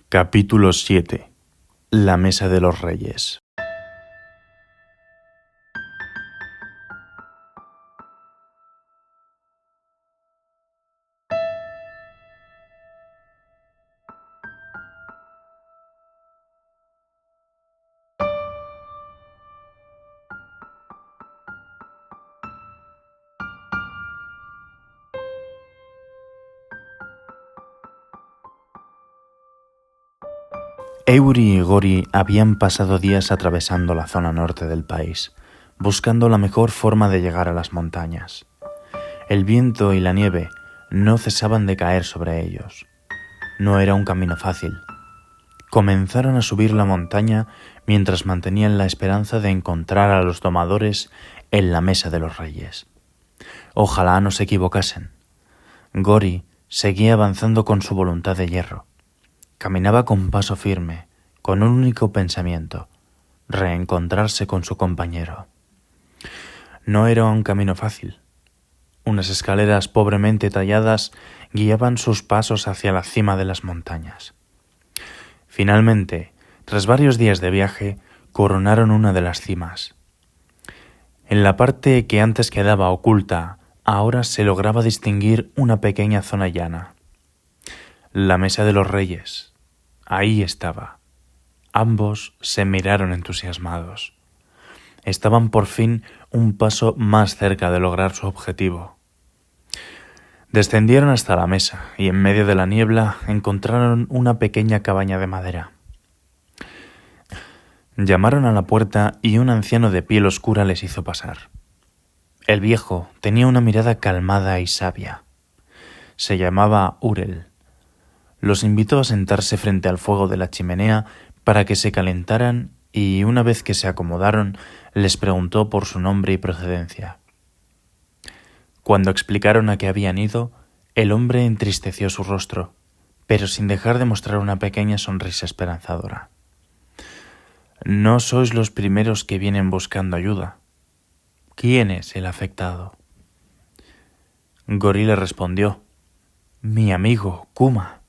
Capítulo 7. La Mesa de los Reyes. Éuri y Gori habían pasado días atravesando la zona norte del país, buscando la mejor forma de llegar a las montañas. El viento y la nieve no cesaban de caer sobre ellos. No era un camino fácil. Comenzaron a subir la montaña mientras mantenían la esperanza de encontrar a los domadores en la Mesa de los Reyes. Ojalá no se equivocasen. Gori seguía avanzando con su voluntad de hierro. Caminaba con paso firme, con un único pensamiento: reencontrarse con su compañero. No era un camino fácil. Unas escaleras pobremente talladas guiaban sus pasos hacia la cima de las montañas. Finalmente, tras varios días de viaje, coronaron una de las cimas. En la parte que antes quedaba oculta, ahora se lograba distinguir una pequeña zona llana. La Mesa de los Reyes. Ahí estaba. Ambos se miraron entusiasmados. Estaban por fin un paso más cerca de lograr su objetivo. Descendieron hasta la mesa y en medio de la niebla encontraron una pequeña cabaña de madera. Llamaron a la puerta y un anciano de piel oscura les hizo pasar. El viejo tenía una mirada calmada y sabia. Se llamaba Urel. Los invitó a sentarse frente al fuego de la chimenea para que se calentaran y, una vez que se acomodaron, les preguntó por su nombre y procedencia. Cuando explicaron a qué habían ido, el hombre entristeció su rostro, pero sin dejar de mostrar una pequeña sonrisa esperanzadora. «No sois los primeros que vienen buscando ayuda. ¿Quién es el afectado?» Gori le respondió: «Mi amigo, Kuma.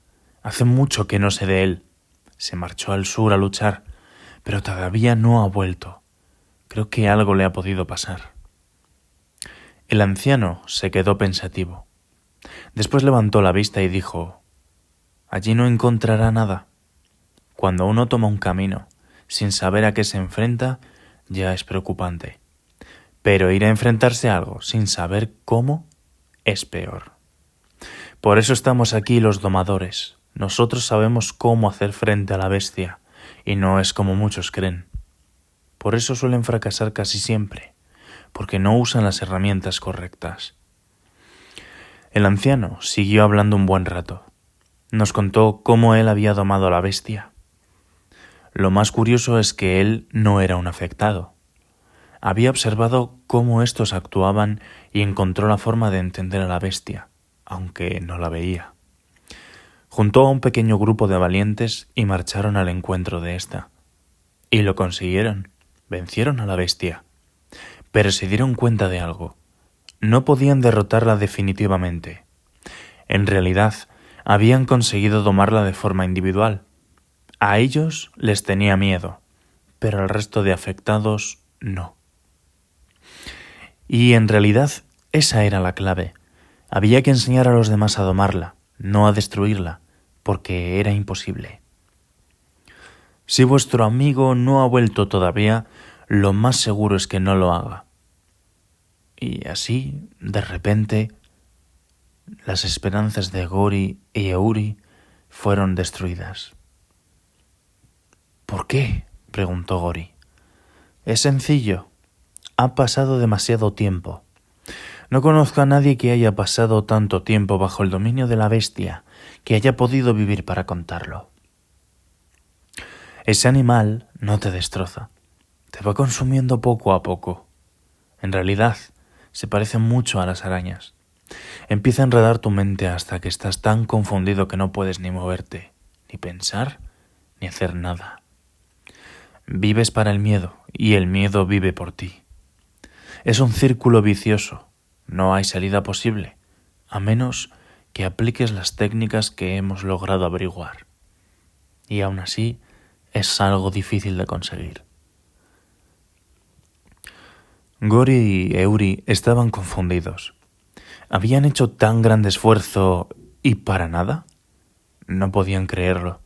Hace mucho que no sé de él. Se marchó al sur a luchar, pero todavía no ha vuelto. Creo que algo le ha podido pasar». El anciano se quedó pensativo. Después levantó la vista y dijo: «Allí no encontrará nada. Cuando uno toma un camino sin saber a qué se enfrenta, ya es preocupante. Pero ir a enfrentarse a algo sin saber cómo es peor. Por eso estamos aquí los domadores. Nosotros sabemos cómo hacer frente a la bestia, y no es como muchos creen. Por eso suelen fracasar casi siempre, porque no usan las herramientas correctas». El anciano siguió hablando un buen rato. Nos contó cómo él había domado a la bestia. Lo más curioso es que él no era un afectado. Había observado cómo estos actuaban y encontró la forma de entender a la bestia, aunque no la veía. Juntó a un pequeño grupo de valientes y marcharon al encuentro de ésta. Y lo consiguieron. Vencieron a la bestia. Pero se dieron cuenta de algo. No podían derrotarla definitivamente. En realidad, habían conseguido domarla de forma individual. A ellos les tenía miedo, pero al resto de afectados no. Y en realidad esa era la clave. Había que enseñar a los demás a domarla, no a destruirla, porque era imposible. Si vuestro amigo no ha vuelto todavía, lo más seguro es que no lo haga. Y así, de repente, las esperanzas de Gori y Éuri fueron destruidas. «¿Por qué?», preguntó Gori. «Es sencillo. Ha pasado demasiado tiempo. No conozco a nadie que haya pasado tanto tiempo bajo el dominio de la bestia que haya podido vivir para contarlo. Ese animal no te destroza. Te va consumiendo poco a poco. En realidad, se parece mucho a las arañas. Empieza a enredar tu mente hasta que estás tan confundido que no puedes ni moverte, ni pensar, ni hacer nada. Vives para el miedo y el miedo vive por ti. Es un círculo vicioso. No hay salida posible, a menos que apliques las técnicas que hemos logrado averiguar. y aún así es algo difícil de conseguir. Gori y Eury estaban confundidos. ¿Habían hecho tan grande esfuerzo y para nada? No podían creerlo.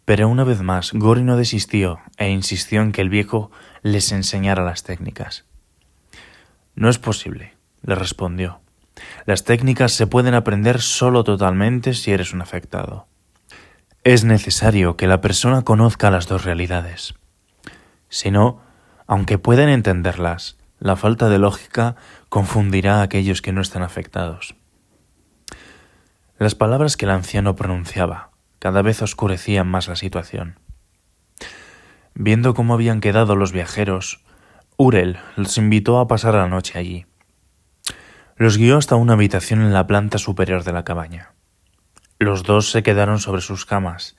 Pero una vez más, Gori no desistió e insistió en que el viejo les enseñara las técnicas. No es posible, le respondió. Las técnicas se pueden aprender solo totalmente si eres un afectado. Es necesario que la persona conozca las dos realidades. Si no, aunque puedan entenderlas, la falta de lógica confundirá a aquellos que no están afectados. Las palabras que el anciano pronunciaba cada vez oscurecían más la situación. Viendo cómo habían quedado los viajeros, Urel los invitó a pasar la noche allí. Los guió hasta una habitación en la planta superior de la cabaña. Los dos se quedaron sobre sus camas,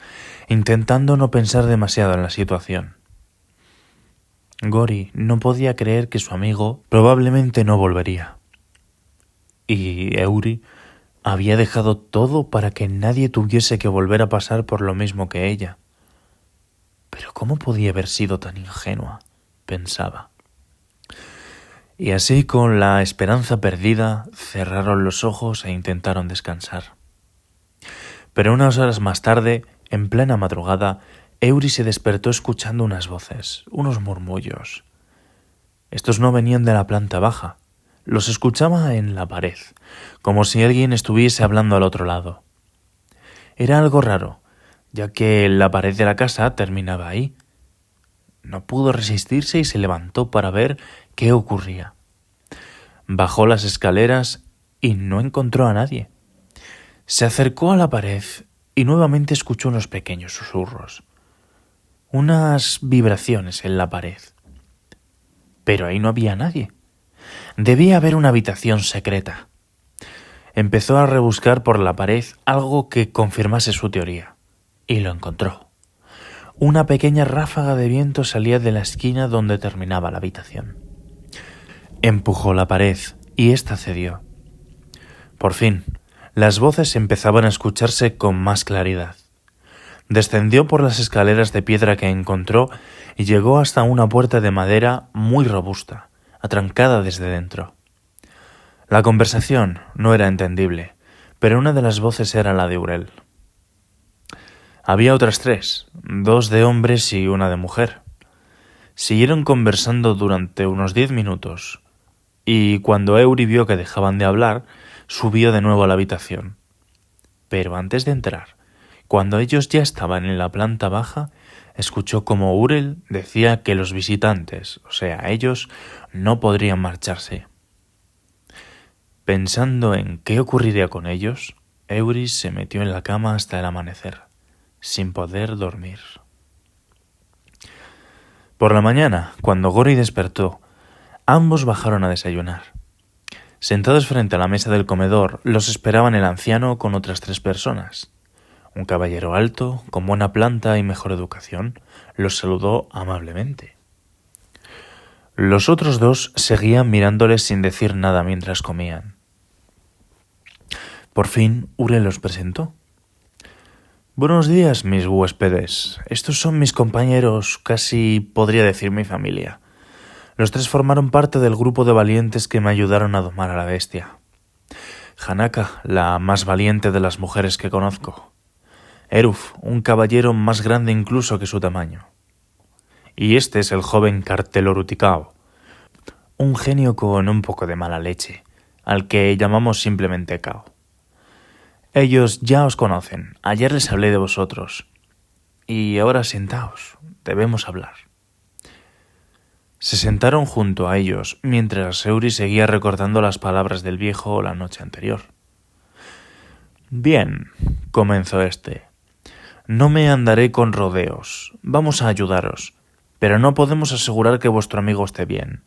intentando no pensar demasiado en la situación. Gori no podía creer que su amigo probablemente no volvería. Y Eury había dejado todo para que nadie tuviese que volver a pasar por lo mismo que ella. Pero ¿cómo podía haber sido tan ingenua?, pensaba. Y así, con la esperanza perdida, cerraron los ojos e intentaron descansar. Pero unas horas más tarde, en plena madrugada, Eury se despertó escuchando unas voces, unos murmullos. Estos no venían de la planta baja, los escuchaba en la pared, como si alguien estuviese hablando al otro lado. Era algo raro, ya que la pared de la casa terminaba ahí. No pudo resistirse y se levantó para ver qué ocurría. Bajó las escaleras y no encontró a nadie. Se acercó a la pared y nuevamente escuchó unos pequeños susurros, unas vibraciones en la pared. Pero ahí no había nadie. Debía haber una habitación secreta. Empezó a rebuscar por la pared algo que confirmase su teoría, y lo encontró. Una pequeña ráfaga de viento salía de la esquina donde terminaba la habitación. Empujó la pared y ésta cedió. Por fin, las voces empezaban a escucharse con más claridad. Descendió por las escaleras de piedra que encontró y llegó hasta una puerta de madera muy robusta, atrancada desde dentro. La conversación no era entendible, pero una de las voces era la de Urel. Había otras tres, dos de hombres y una de mujer. Siguieron conversando durante unos 10 minutos, y cuando Eury vio que dejaban de hablar, subió de nuevo a la habitación. Pero antes de entrar, cuando ellos ya estaban en la planta baja, escuchó como Urel decía que los visitantes, o sea, ellos, no podrían marcharse. Pensando en qué ocurriría con ellos, Eury se metió en la cama hasta el amanecer, sin poder dormir. Por la mañana, cuando Gori despertó, ambos bajaron a desayunar. Sentados frente a la mesa del comedor, los esperaban el anciano con otras 3 personas. Un caballero alto, con buena planta y mejor educación, los saludó amablemente. Los otros 2 seguían mirándoles sin decir nada mientras comían. Por fin, Urel los presentó. «Buenos días, mis huéspedes. Estos son mis compañeros, casi podría decir mi familia. Los 3 formaron parte del grupo de valientes que me ayudaron a domar a la bestia. Hanaka, la más valiente de las mujeres que conozco. Eruf, un caballero más grande incluso que su tamaño. Y este es el joven Carteloruticao, un genio con un poco de mala leche, al que llamamos simplemente Cao. Ellos ya os conocen, ayer les hablé de vosotros. Y ahora sentaos, debemos hablar». Se sentaron junto a ellos, mientras Eury seguía recordando las palabras del viejo la noche anterior. «Bien», comenzó este, «no me andaré con rodeos. Vamos a ayudaros, pero no podemos asegurar que vuestro amigo esté bien.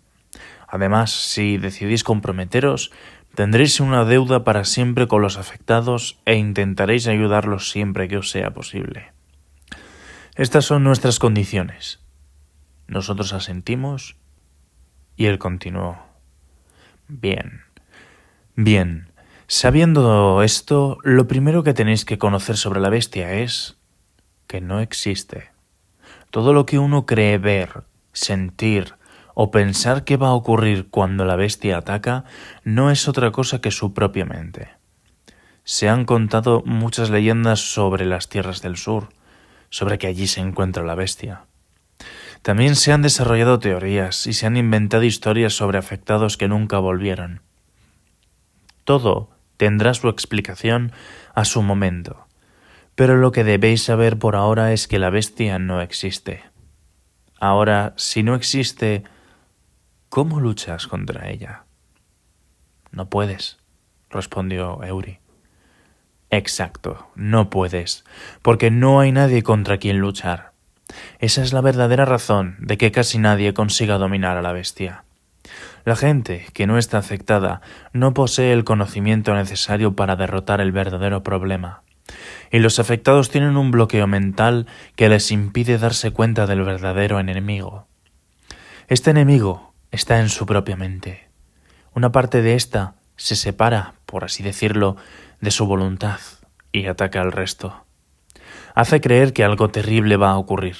Además, si decidís comprometeros, tendréis una deuda para siempre con los afectados e intentaréis ayudarlos siempre que os sea posible. Estas son nuestras condiciones». Nosotros asentimos y él continuó. Bien. Sabiendo esto, lo primero que tenéis que conocer sobre la bestia es... que no existe. Todo lo que uno cree ver, sentir o pensar que va a ocurrir cuando la bestia ataca no es otra cosa que su propia mente. Se han contado muchas leyendas sobre las tierras del sur, sobre que allí se encuentra la bestia. También se han desarrollado teorías y se han inventado historias sobre afectados que nunca volvieron. Todo tendrá su explicación a su momento, pero lo que debéis saber por ahora es que la bestia no existe. Ahora, si no existe, ¿cómo luchas contra ella? No puedes, respondió Eury. Exacto, no puedes, porque no hay nadie contra quien luchar. Esa es la verdadera razón de que casi nadie consiga dominar a la bestia. La gente que no está afectada no posee el conocimiento necesario para derrotar el verdadero problema, y los afectados tienen un bloqueo mental que les impide darse cuenta del verdadero enemigo. Este enemigo está en su propia mente. Una parte de ésta se separa, por así decirlo, de su voluntad y ataca al resto. Hace creer que algo terrible va a ocurrir.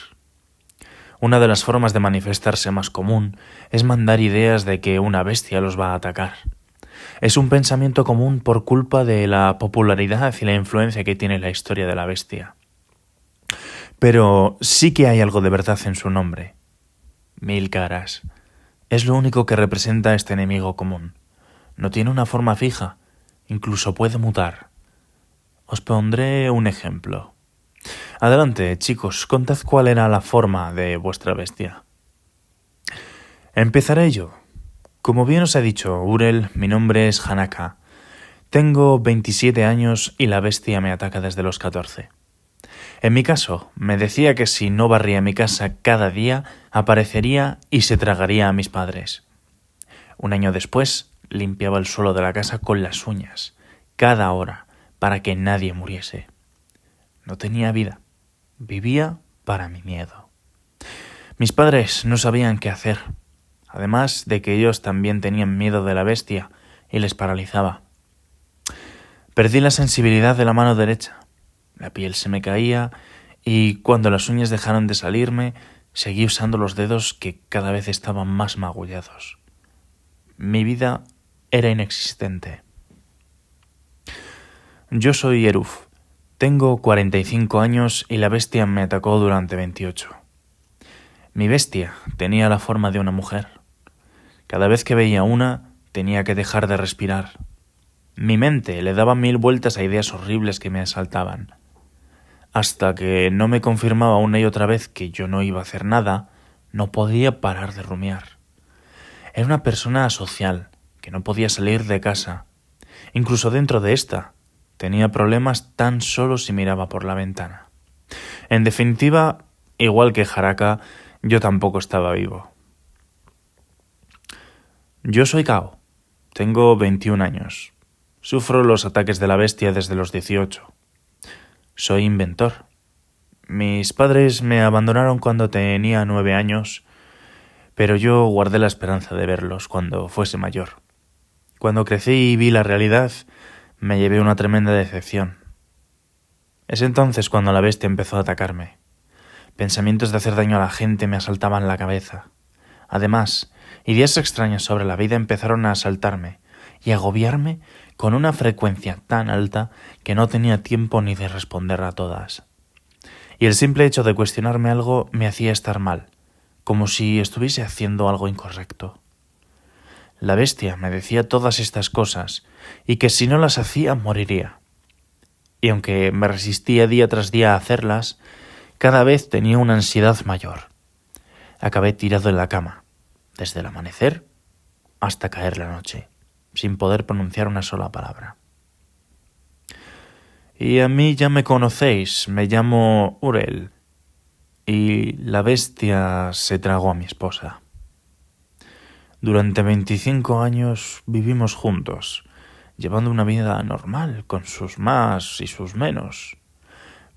Una de las formas de manifestarse más común es mandar ideas de que una bestia los va a atacar. Es un pensamiento común por culpa de la popularidad y la influencia que tiene la historia de la bestia. Pero sí que hay algo de verdad en su nombre. 1000 caras. Es lo único que representa a este enemigo común. No tiene una forma fija, incluso puede mutar. Os pondré un ejemplo. Adelante, chicos, contad cuál era la forma de vuestra bestia. Empezaré yo. Como bien os he dicho, Urel, mi nombre es Hanaka. Tengo 27 años y la bestia me ataca desde los 14. En mi caso, me decía que si no barría mi casa cada día, aparecería y se tragaría a mis padres. Un año después, limpiaba el suelo de la casa con las uñas, cada hora, para que nadie muriese. No tenía vida, vivía para mi miedo. Mis padres no sabían qué hacer, además de que ellos también tenían miedo de la bestia y les paralizaba. Perdí la sensibilidad de la mano derecha, la piel se me caía y cuando las uñas dejaron de salirme, seguí usando los dedos que cada vez estaban más magullados. Mi vida era inexistente. Yo soy Eruf. Tengo 45 años y la bestia me atacó durante 28. Mi bestia tenía la forma de una mujer. Cada vez que veía una, tenía que dejar de respirar. Mi mente le daba 1000 vueltas a ideas horribles que me asaltaban. Hasta que no me confirmaba una y otra vez que yo no iba a hacer nada, no podía parar de rumiar. Era una persona asocial, que no podía salir de casa. Incluso dentro de esta, tenía problemas tan solo si miraba por la ventana. En definitiva, igual que Haraka, yo tampoco estaba vivo. Yo soy Kao. Tengo 21 años. Sufro los ataques de la bestia desde los 18. Soy inventor. Mis padres me abandonaron cuando tenía 9 años, pero yo guardé la esperanza de verlos cuando fuese mayor. Cuando crecí y vi la realidad, me llevé una tremenda decepción. Es entonces cuando la bestia empezó a atacarme. Pensamientos de hacer daño a la gente me asaltaban la cabeza. Además, ideas extrañas sobre la vida empezaron a asaltarme y agobiarme con una frecuencia tan alta que no tenía tiempo ni de responder a todas. Y el simple hecho de cuestionarme algo me hacía estar mal, como si estuviese haciendo algo incorrecto. La bestia me decía todas estas cosas y que si no las hacía moriría. Y aunque me resistía día tras día a hacerlas, cada vez tenía una ansiedad mayor. Acabé tirado en la cama, desde el amanecer hasta caer la noche, sin poder pronunciar una sola palabra. Y a mí ya me conocéis, me llamo Urel, y la bestia se tragó a mi esposa. Durante 25 años vivimos juntos, llevando una vida normal, con sus más y sus menos.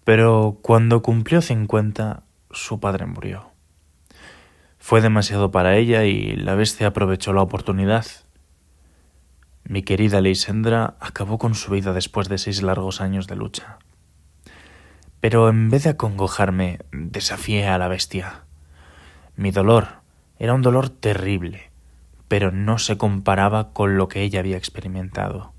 Pero cuando cumplió 50, su padre murió. Fue demasiado para ella y la bestia aprovechó la oportunidad. Mi querida Lysandra acabó con su vida después de 6 largos años de lucha. Pero en vez de acongojarme, desafié a la bestia. Mi dolor era un dolor terrible, pero no se comparaba con lo que ella había experimentado.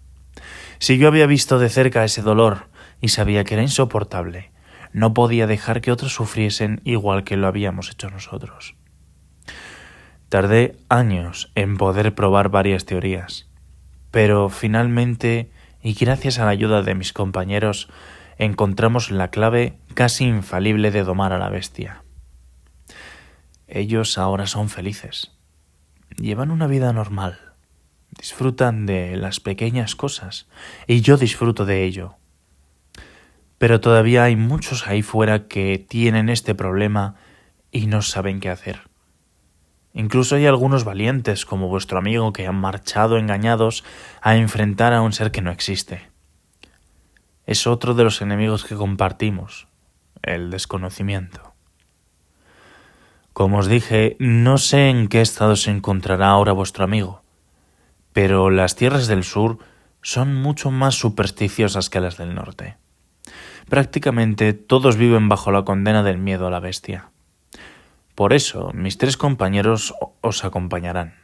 Si yo había visto de cerca ese dolor y sabía que era insoportable, no podía dejar que otros sufriesen igual que lo habíamos hecho nosotros. Tardé años en poder probar varias teorías, pero finalmente, y gracias a la ayuda de mis compañeros, encontramos la clave casi infalible de domar a la bestia. Ellos ahora son felices. Llevan una vida normal. Disfrutan de las pequeñas cosas, y yo disfruto de ello. Pero todavía hay muchos ahí fuera que tienen este problema y no saben qué hacer. Incluso hay algunos valientes, como vuestro amigo, que han marchado engañados a enfrentar a un ser que no existe. Es otro de los enemigos que compartimos, el desconocimiento. Como os dije, no sé en qué estado se encontrará ahora vuestro amigo, pero las tierras del sur son mucho más supersticiosas que las del norte. Prácticamente todos viven bajo la condena del miedo a la bestia. Por eso, mis 3 compañeros os acompañarán.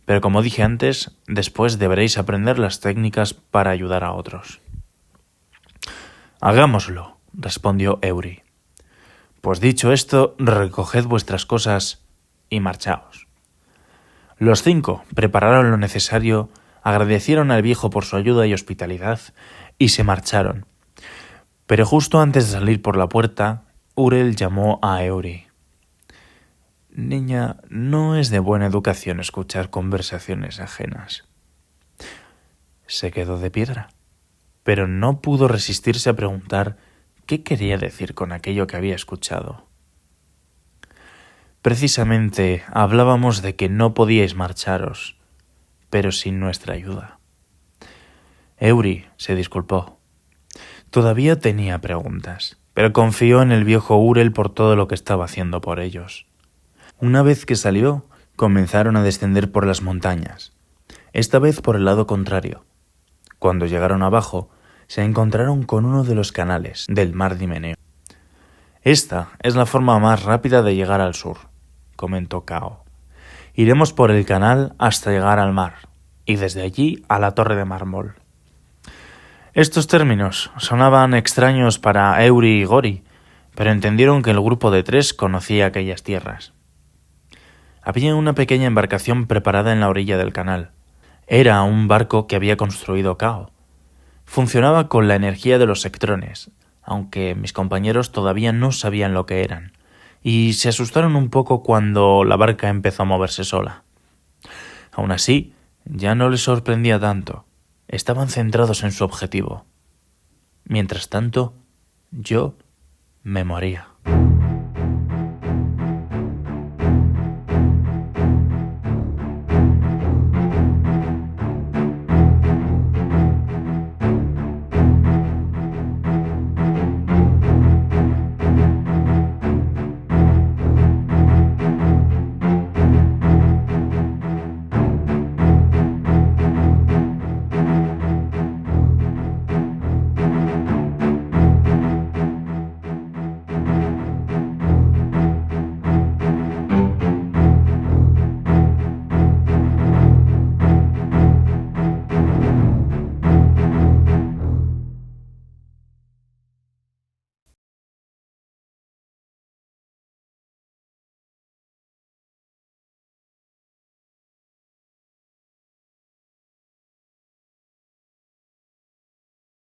Pero como dije antes, después deberéis aprender las técnicas para ayudar a otros. Hagámoslo, respondió Eury. Pues dicho esto, recoged vuestras cosas y marchaos. Los 5 prepararon lo necesario, agradecieron al viejo por su ayuda y hospitalidad y se marcharon. Pero justo antes de salir por la puerta, Urel llamó a Eury. Niña, no es de buena educación escuchar conversaciones ajenas. Se quedó de piedra, pero no pudo resistirse a preguntar qué quería decir con aquello que había escuchado. Precisamente hablábamos de que no podíais marcharos, pero sin nuestra ayuda. Eury se disculpó. Todavía tenía preguntas, pero confió en el viejo Urel por todo lo que estaba haciendo por ellos. Una vez que salió, comenzaron a descender por las montañas, esta vez por el lado contrario. Cuando llegaron abajo, se encontraron con uno de los canales del mar Dimeneo. Esta es la forma más rápida de llegar al sur, comentó Cao. Iremos por el canal hasta llegar al mar, y desde allí a la torre de mármol. Estos términos sonaban extraños para Eury y Gori, pero entendieron que el grupo de 3 conocía aquellas tierras. Había una pequeña embarcación preparada en la orilla del canal. Era un barco que había construido Cao. Funcionaba con la energía de los sectrones, aunque mis compañeros todavía no sabían lo que eran, y se asustaron un poco cuando la barca empezó a moverse sola. Aún así, ya no les sorprendía tanto. Estaban centrados en su objetivo. Mientras tanto, yo me moría.